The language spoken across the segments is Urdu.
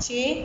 6,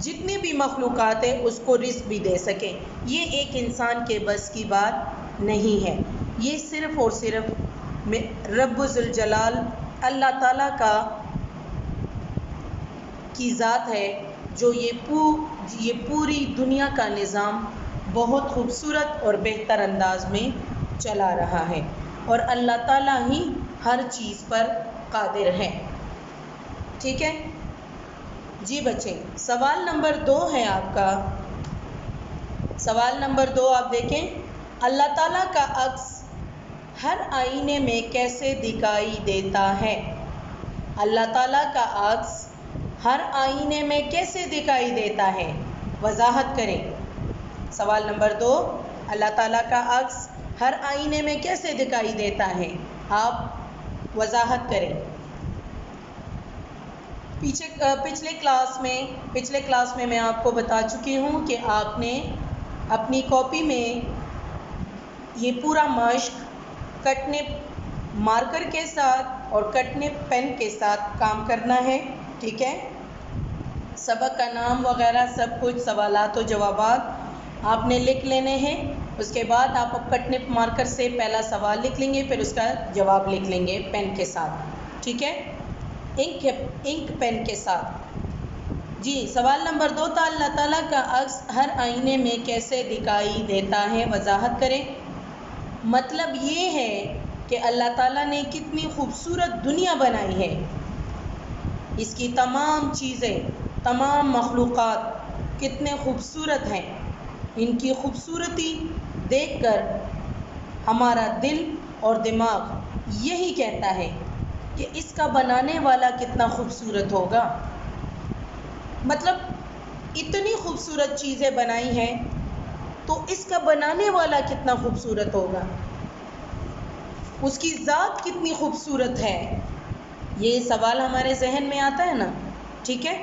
جتنے بھی مخلوقات ہیں اس کو رزق بھی دے سکیں. یہ ایک انسان کے بس کی بات نہیں ہے. یہ صرف اور صرف رب ذوالجلال اللہ تعالیٰ کی ذات ہے جو یہ پوری دنیا کا نظام بہت خوبصورت اور بہتر انداز میں چلا رہا ہے، اور اللہ تعالیٰ ہی ہر چیز پر قادر ہے. ٹھیک ہے جی بچے، سوال نمبر 2 ہے آپ کا. سوال نمبر 2 آپ دیکھیں. اللہ تعالیٰ کا عکس ہر آئینے میں کیسے دکھائی دیتا ہے؟ اللہ تعالیٰ کا عکس ہر آئینے میں کیسے دکھائی دیتا ہے؟ وضاحت کریں. سوال نمبر 2، اللہ تعالیٰ کا عکس ہر آئینے میں کیسے دکھائی دیتا ہے؟ آپ وضاحت کریں. پچھلے کلاس میں آپ کو بتا چکی ہوں کہ آپ نے اپنی کاپی میں یہ پورا مشق کٹنے مارکر کے ساتھ اور کٹنے پین کے ساتھ کام کرنا ہے. ٹھیک ہے، سبق کا نام وغیرہ سب کچھ، سوالات و جوابات آپ نے لکھ لینے ہیں. اس کے بعد آپ کٹنے مارکر سے پہلا سوال لکھ لیں گے، پھر اس کا جواب لکھ لیں گے پین کے ساتھ. ٹھیک ہے، انک پین کے ساتھ. جی سوال نمبر 2 تھا، اللہ تعالیٰ کا عکس ہر آئینے میں کیسے دکھائی دیتا ہے؟ وضاحت کریں. مطلب یہ ہے کہ اللہ تعالیٰ نے کتنی خوبصورت دنیا بنائی ہے. اس کی تمام چیزیں، تمام مخلوقات کتنے خوبصورت ہیں. ان کی خوبصورتی دیکھ کر ہمارا دل اور دماغ یہی کہتا ہے کہ اس کا بنانے والا کتنا خوبصورت ہوگا. مطلب اتنی خوبصورت چیزیں بنائی ہیں تو اس کا بنانے والا کتنا خوبصورت ہوگا، اس کی ذات کتنی خوبصورت ہے. یہ سوال ہمارے ذہن میں آتا ہے نا. ٹھیک ہے،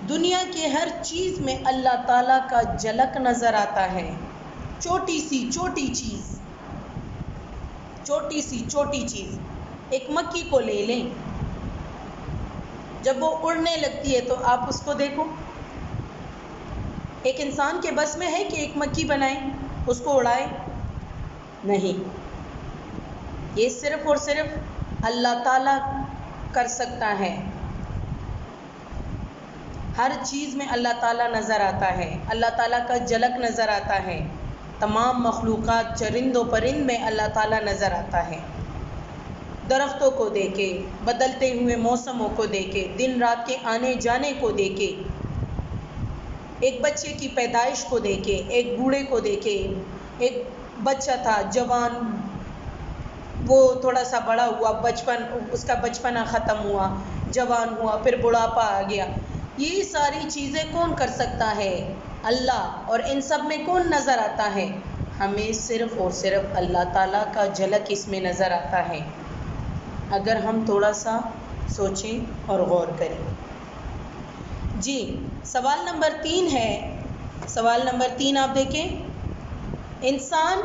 دنیا کے ہر چیز میں اللہ تعالیٰ کا جھلک نظر آتا ہے. چھوٹی سی چھوٹی چیز ایک مکھی کو لے لیں، جب وہ اڑنے لگتی ہے تو آپ اس کو دیکھو. ایک انسان کے بس میں ہے کہ ایک مکھی بنائے، اس کو اڑائے؟ نہیں. یہ صرف اور صرف اللہ تعالیٰ کر سکتا ہے. ہر چیز میں اللہ تعالیٰ نظر آتا ہے، اللہ تعالیٰ کا جھلک نظر آتا ہے. تمام مخلوقات، چرند و پرند میں اللہ تعالیٰ نظر آتا ہے. درختوں کو دیکھے، بدلتے ہوئے موسموں کو دیکھے، دن رات کے آنے جانے کو دیکھے، ایک بچے کی پیدائش کو دیکھے، ایک بوڑھے کو دیکھے. ایک بچہ تھا جوان، وہ تھوڑا سا بڑا ہوا، اس کا بچپنا ختم ہوا، جوان ہوا، پھر بڑھاپا آ گیا. یہ ساری چیزیں کون کر سکتا ہے؟ اللہ. اور ان سب میں کون نظر آتا ہے؟ ہمیں صرف اور صرف اللہ تعالیٰ کا جھلک اس میں نظر آتا ہے، اگر ہم تھوڑا سا سوچیں اور غور کریں. جی سوال نمبر 3 ہے. سوال نمبر 3 آپ دیکھیں. انسان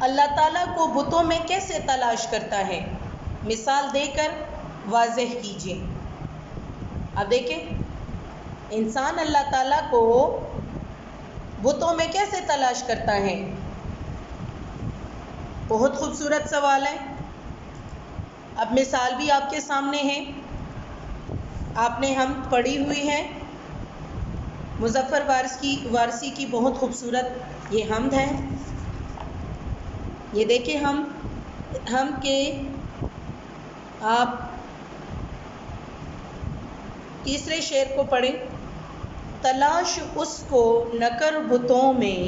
اللہ تعالیٰ کو بتوں میں کیسے تلاش کرتا ہے؟ مثال دے کر واضح کیجیے. آپ دیکھیں، انسان اللہ تعالیٰ کو بتوں میں کیسے تلاش کرتا ہے؟ بہت خوبصورت سوال ہے. اب مثال بھی آپ کے سامنے ہے، آپ نے ہم پڑھی ہوئی ہے. مظفر وارثی کی بہت خوبصورت یہ حمد ہے. یہ دیکھیں ہم کے آپ تیسرے شعر کو پڑھیں. تلاش اس کو نہ کر بتوں میں،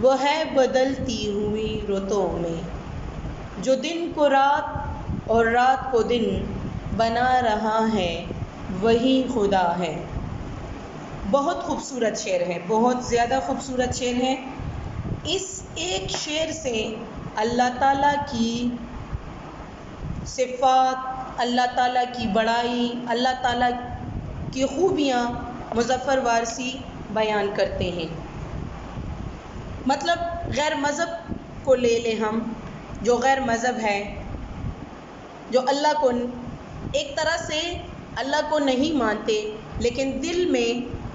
وہ ہے بدلتی ہوئی رتوں میں. جو دن کو رات اور رات کو دن بنا رہا ہے وہی خدا ہے. بہت خوبصورت شعر ہے، بہت زیادہ خوبصورت شعر ہے. اس ایک شعر سے اللہ تعالیٰ کی صفات، اللہ تعالیٰ کی بڑائی، اللہ تعالیٰ کی خوبیاں مظفر وارثی بیان کرتے ہیں. مطلب غیر مذہب کو لے لیں ہم، جو غیر مذہب ہے، جو اللہ کو ایک طرح سے اللہ کو نہیں مانتے لیکن دل میں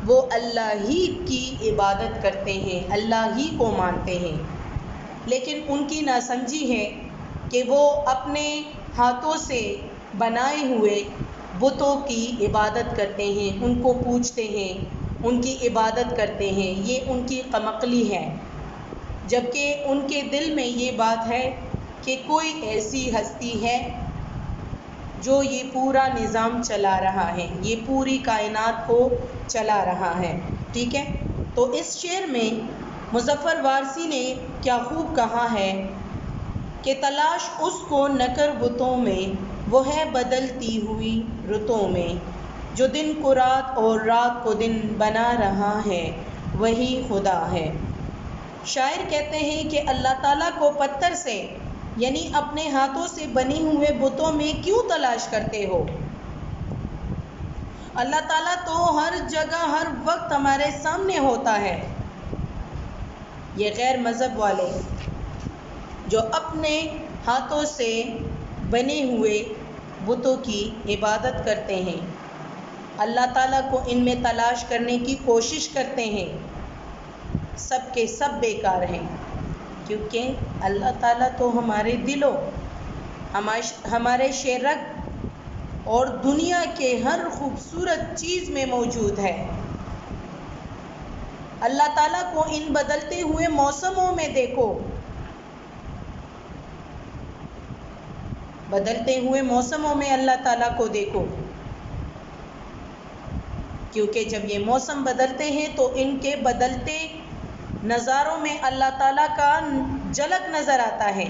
وہ اللہ ہی کی عبادت کرتے ہیں، اللہ ہی کو مانتے ہیں، لیکن ان کی ناسمجھی ہے کہ وہ اپنے ہاتھوں سے بنائے ہوئے بتوں کی عبادت کرتے ہیں، ان کو پوجتے ہیں، ان کی عبادت کرتے ہیں، یہ ان کی قمقلی ہے، جبکہ ان کے دل میں یہ بات ہے کہ کوئی ایسی ہستی ہے جو یہ پورا نظام چلا رہا ہے، یہ پوری کائنات کو چلا رہا ہے، ٹھیک ہے۔ تو اس شعر میں مظفر وارثی نے کیا خوب کہا ہے کہ تلاش اس کو نہ کر بتوں میں، وہ ہے بدلتی ہوئی رتوں میں، جو دن کو رات اور رات کو دن بنا رہا ہے وہی خدا ہے۔ شاعر کہتے ہیں کہ اللہ تعالیٰ کو پتھر سے یعنی اپنے ہاتھوں سے بنے ہوئے بتوں میں کیوں تلاش کرتے ہو؟ اللہ تعالیٰ تو ہر جگہ ہر وقت ہمارے سامنے ہوتا ہے۔ یہ غیر مذہب والے جو اپنے ہاتھوں سے بنے ہوئے بتوں کی عبادت کرتے ہیں، اللہ تعالیٰ کو ان میں تلاش کرنے کی کوشش کرتے ہیں، سب کے سب بیکار ہیں، کیونکہ اللہ تعالیٰ تو ہمارے دلوں، ہمارے شہرک اور دنیا کے ہر خوبصورت چیز میں موجود ہے۔ اللہ تعالیٰ کو ان بدلتے ہوئے موسموں میں دیکھو، بدلتے ہوئے موسموں میں اللہ تعالیٰ کو دیکھو، کیونکہ جب یہ موسم بدلتے ہیں تو ان کے بدلتے نظاروں میں اللہ تعالیٰ کا جھلک نظر آتا ہے،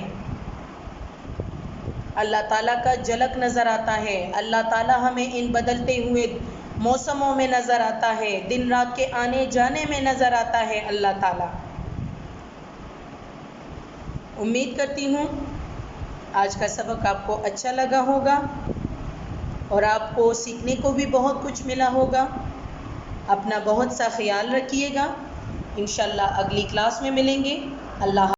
اللہ تعالیٰ کا جھلک نظر آتا ہے، اللہ تعالیٰ ہمیں ان بدلتے ہوئے موسموں میں نظر آتا ہے، دن رات کے آنے جانے میں نظر آتا ہے اللہ تعالیٰ۔ امید کرتی ہوں آج کا سبق آپ کو اچھا لگا ہوگا اور آپ کو سیکھنے کو بھی بہت کچھ ملا ہوگا۔ اپنا بہت سا خیال رکھیے گا، انشاءاللہ اگلی کلاس میں ملیں گے۔ اللہ